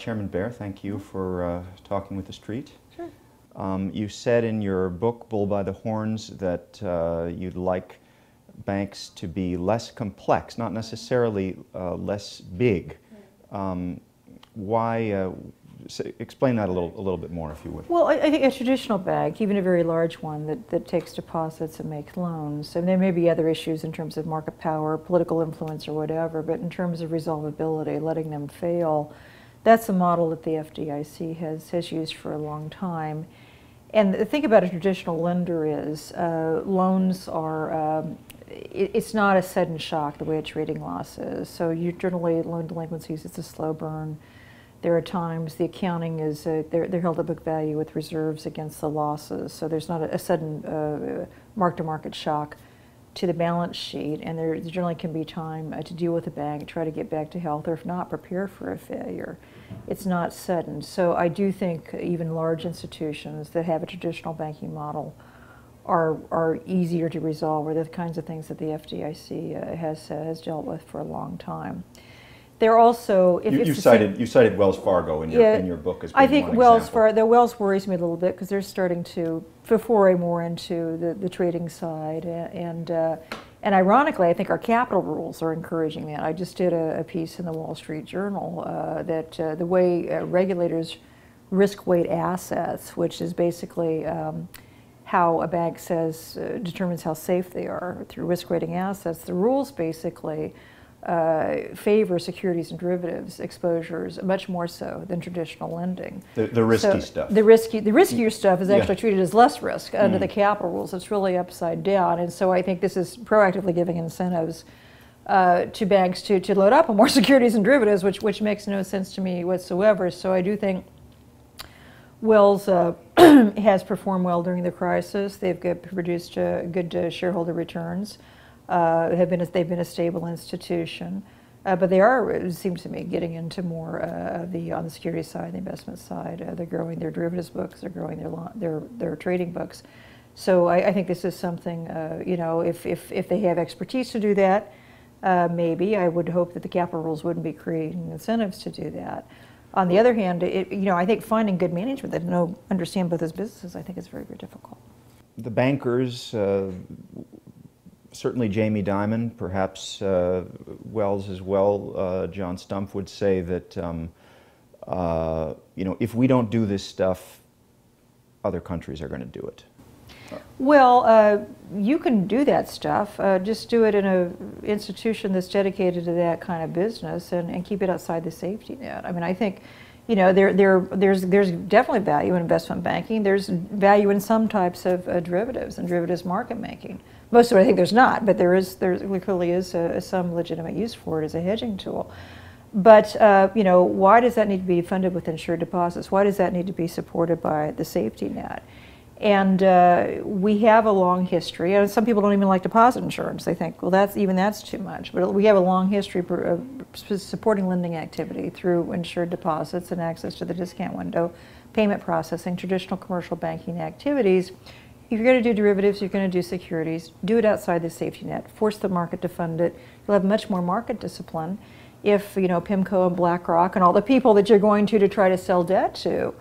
Chairman Bair, thank you for talking with TheStreet. Sure. You said in your book, Bull by the Horns, that you'd like banks to be less complex, not necessarily less big. Why? Explain that a little bit more, if you would. Well, I think a traditional bank, even a very large one that takes deposits and makes loans, and there may be other issues in terms of market power, political influence, or whatever, but in terms of resolvability, letting them fail, that's a model that the FDIC has used for a long time. And the thing about a traditional lender is loans are, it's not a sudden shock the way a trading loss is. So you generally, loan delinquencies, it's a slow burn. There are times the accounting is, they're held at book value with reserves against the losses. So there's not a sudden mark-to-market shock to the balance sheet. And there generally can be time to deal with the bank, try to get back to health, or if not, prepare for a failure. It's not sudden. So I do think even large institutions that have a traditional banking model are easier to resolve, or the kinds of things that the FDIC has dealt with for a long time. They're also, if you cited Wells Fargo in your book as being I think one Wells example. Fargo, Wells worries me a little bit because they're starting to foray more into the trading side, and ironically, I think our capital rules are encouraging that. I just did a piece in the Wall Street Journal that the way regulators risk weight assets, which is basically how a bank determines how safe they are through risk weighting assets. The rules basically favor securities and derivatives exposures much more so than traditional lending. The risky stuff. The riskier stuff is actually treated as less risk under the capital rules. It's really upside down, and so I think this is proactively giving incentives to banks to load up on more securities and derivatives, which makes no sense to me whatsoever. So I do think Wells has performed well during the crisis. They've produced good shareholder returns. They've been a stable institution, but they are, it seems to me, getting into more on the security side, the investment side. They're growing their derivatives books. They're growing their trading books. So I think this is something, you know, if they have expertise to do that, maybe I would hope that the capital rules wouldn't be creating incentives to do that. On the other hand, you know, I think finding good management that understand both those businesses, I think is very, very difficult. The bankers. Certainly Jamie Dimon, perhaps Wells as well, John Stumpf would say that, you know, if we don't do this stuff, other countries are going to do it. Well, you can do that stuff. Just do it in an institution that's dedicated to that kind of business and keep it outside the safety net. I mean, I think, you know, there's definitely value in investment banking. There's value in some types of derivatives and derivatives market making. Most of it I think there's not, but there clearly is some legitimate use for it as a hedging tool. But you know, why does that need to be funded with insured deposits? Why does that need to be supported by the safety net? And we have a long history, and some people don't even like deposit insurance. They think, well, that's too much. But we have a long history of supporting lending activity through insured deposits and access to the discount window, payment processing, traditional commercial banking activities. If you're going to do derivatives, you're going to do securities, do it outside the safety net, force the market to fund it. You'll have much more market discipline if, you know, PIMCO and BlackRock and all the people that you're going to try to sell debt to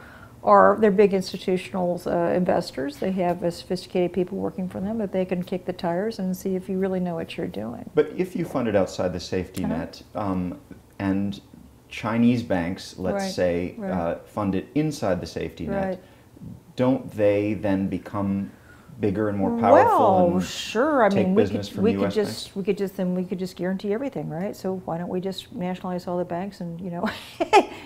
they're big institutional investors. They have sophisticated people working for them that they can kick the tires and see if you really know what you're doing. But if you fund it outside the safety net, and Chinese banks, let's say, fund it inside the safety net, don't they then become bigger and more powerful? Well, sure. I mean, we could just guarantee everything, right? So why don't we just nationalize all the banks and, you know,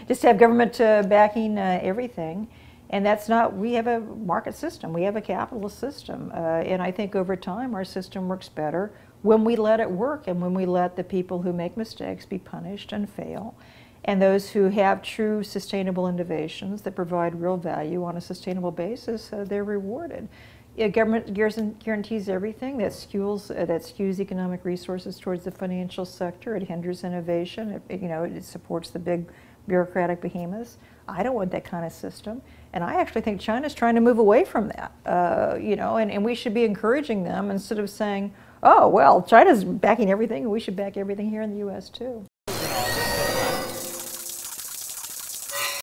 just have government backing everything? And that's not. We have a market system. We have a capitalist system, and I think over time our system works better when we let it work and when we let the people who make mistakes be punished and fail. And those who have true sustainable innovations that provide real value on a sustainable basis, they're rewarded. Government guarantees everything that skews economic resources towards the financial sector. It hinders innovation. It supports the big bureaucratic behemoths. I don't want that kind of system, and I actually think China's trying to move away from that. And we should be encouraging them instead of saying, "Oh, well, China's backing everything, and we should back everything here in the U.S. too."